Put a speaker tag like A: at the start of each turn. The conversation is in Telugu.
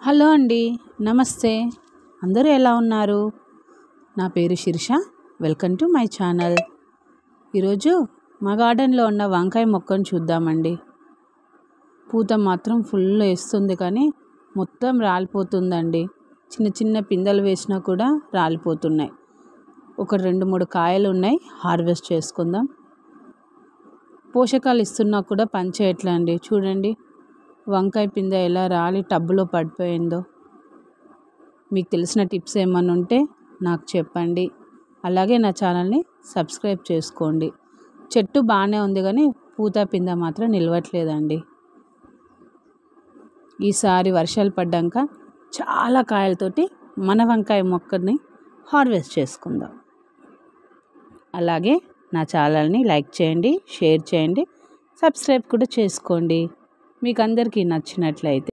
A: హలో అండి, నమస్తే. అందరూ ఎలా ఉన్నారు? నా పేరు Sirisha. Welcome to my channel. ఈరోజు మా గార్డెన్లో ఉన్న వంకాయ మొక్కను చూద్దామండి. పూత మాత్రం ఫుల్ వేస్తుంది, కానీ మొత్తం రాలిపోతుందండి. చిన్న చిన్న పిందెలు వేసినా కూడా రాలిపోతున్నాయి. ఒక 2-3 కాయలు ఉన్నాయి, హార్వెస్ట్ చేసుకుందాం. పోషకాలు ఇస్తున్నా కూడా పనిచేయట్లే అండి. చూడండి, వంకాయ పిందె ఎలా రాలి టబ్బులో పడిపోయిందో. మీకు తెలిసిన టిప్స్ ఏమైనా ఉంటే నాకు చెప్పండి. అలాగే నా ఛానల్ని సబ్స్క్రైబ్ చేసుకోండి. చెట్టు బాగానే ఉంది, కానీ పూత పిందె మాత్రం నిలవట్లేదండి. ఈసారి వర్షాలు పడ్డాక చాలా కాయలతోటి మన వంకాయ మొక్కని హార్వెస్ట్ చేసుకుందాం. అలాగే నా ఛానల్ని లైక్ చేయండి, షేర్ చేయండి, సబ్స్క్రైబ్ కూడా చేసుకోండి. మీకు అందరికీ నచ్చినట్లయితే